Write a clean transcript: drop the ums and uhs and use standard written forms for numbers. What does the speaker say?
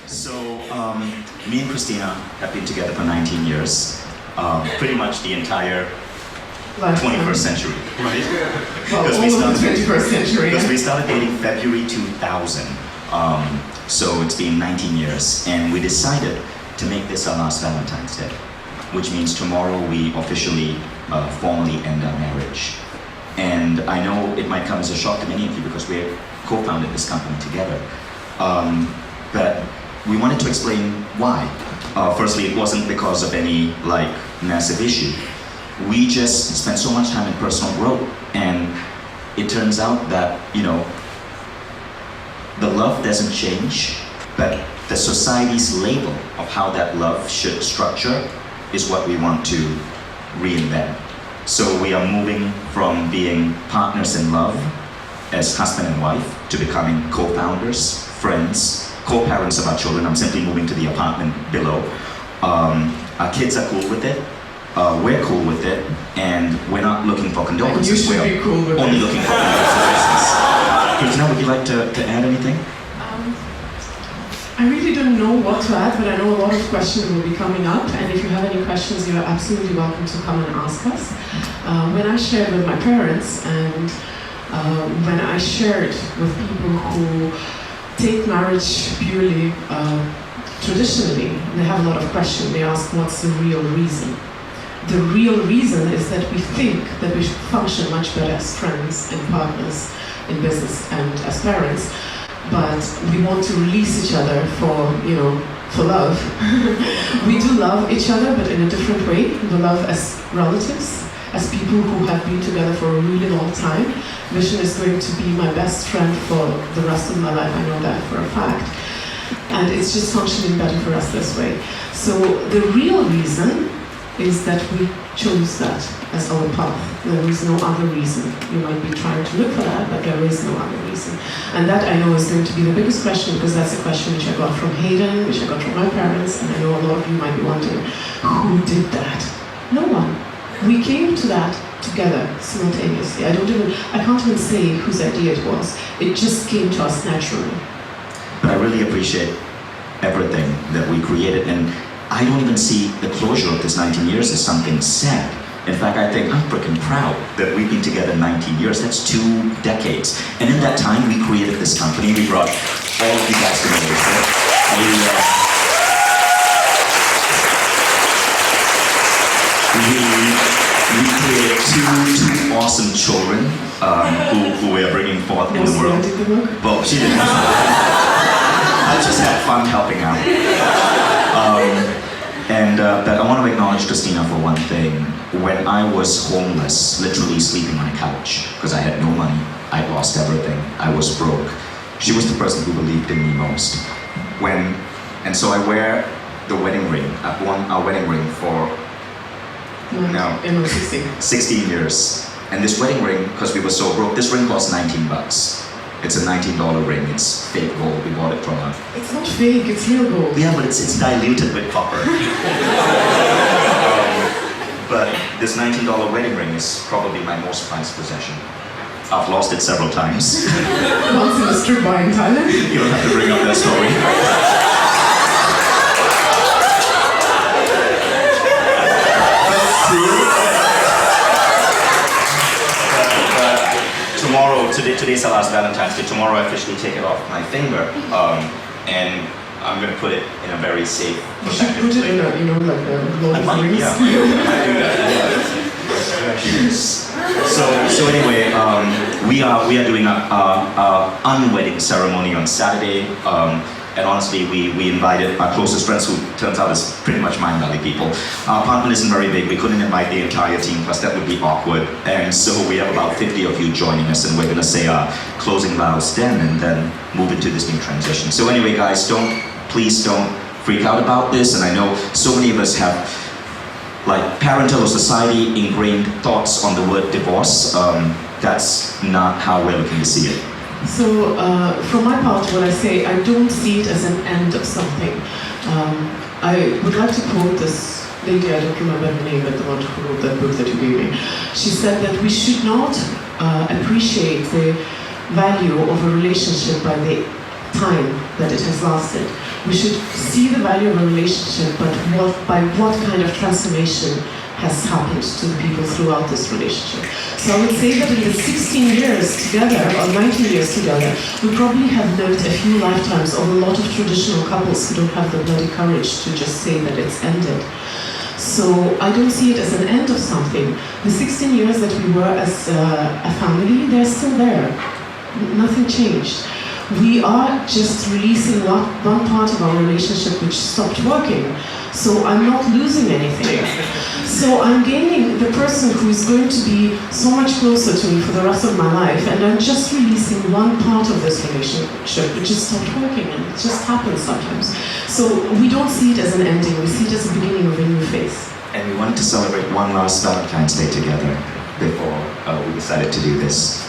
So, me and Kristina have been together for 19 years, pretty much the entire 21st century, right? Well, all of the 21st century. Because we started dating February 2000, so it's been 19 years, and we decided to make this our last Valentine's Day, which means tomorrow we officially, formally end our marriage. And I know it might come as a shock to many of you because we co-founded this company together, but we wanted to explain why. Firstly, it wasn't because of any massive issue. We just spent so much time in personal growth, and it turns out that, the love doesn't change, but the society's label of how that love should structure is what we want to reinvent. So we are moving from being partners in love as husband and wife to becoming co-founders, friends, co-parents of our children. I'm simply moving to the apartment below. Our kids are cool with it. We're cool with it, and we're not looking for condolences. You should be cool with only it. looking for condolences. Kristina, would you like to add anything? I really don't know what to add, but I know a lot of questions will be coming up, and if you have any questions, you're absolutely welcome to come and ask us. When I shared with my parents, and when I shared with people who take marriage purely traditionally, they have a lot of questions. They ask, what's the real reason? The real reason is that we think that we should function much better as friends and partners in business and as parents, but we want to release each other for love. We do love each other, but in a different way. We love as relatives, as people who have been together for a really long time. Vishen is going to be my best friend for the rest of my life, I know that for a fact. And it's just functioning better for us this way. So the real reason is that we chose that as our path. There is no other reason. You might be trying to look for that, but there is no other reason. And that I know is going to be the biggest question, because that's a question which I got from Hayden, which I got from my parents, and I know a lot of you might be wondering, who did that? No one. We came to that together, simultaneously. I can't even say whose idea it was. It just came to us naturally. But I really appreciate everything that we created, and I don't even see the closure of this 19 years as something sad. In fact, I think I'm freaking proud that we've been together 19 years. That's 2 decades. And in that time, we created this company. We brought all of you guys to know it. We created two awesome children who we are bringing forth in the world. Well, she didn't. I just had fun helping out. But I want to acknowledge Kristina for one thing. When I was homeless, literally sleeping on a couch, because I had no money, I lost everything, I was broke, she was the person who believed in me most. And so I wear the wedding ring. I've worn our wedding ring for 16 years. And this wedding ring, because we were so broke, this ring cost $19. It's a $19 ring. It's fake gold. We bought it from her. It's not fake, it's real gold. Yeah, but it's diluted with copper. But this $19 wedding ring is probably my most prized possession. I've lost it several times. Once in a strip bar in Thailand. You don't have to bring up that story. Tomorrow, today's our last Valentine's Day. Tomorrow I officially take it off my finger, and I'm going to put it in a very safe, protected place. You should put it in a, like a glowing rings. Yeah, I do that. Yeah. So anyway, we are doing a unwedding ceremony on Saturday. And honestly, we invited our closest friends, who turns out is pretty much Mindvalley people. Our apartment isn't very big. We couldn't invite the entire team, plus that would be awkward. And so we have about 50 of you joining us, and we're going to say our closing vows then, and then move into this new transition. So anyway, guys, please don't freak out about this. And I know so many of us have parental or society ingrained thoughts on the word divorce. That's not how we're looking to see it. So, from my part, what I say, I don't see it as an end of something. I would like to quote this lady, I don't remember her name, but the one who wrote that book that you gave me. She said that we should not appreciate the value of a relationship by the time that it has lasted. We should see the value of a relationship, but by what kind of transformation has happened to the people throughout this relationship. So I would say that in the 16 years together, or 19 years together, we probably have lived a few lifetimes of a lot of traditional couples who don't have the bloody courage to just say that it's ended. So I don't see it as an end of something. The 16 years that we were as a family, they're still there. Nothing changed. We are just releasing one part of our relationship which stopped working. So I'm not losing anything. So I'm gaining the person who is going to be so much closer to me for the rest of my life, and I'm just releasing one part of this relationship which has stopped working, and it just happens sometimes. So we don't see it as an ending, we see it as the beginning of a new phase. And we wanted to celebrate one last Valentine's Day together before we decided to do this.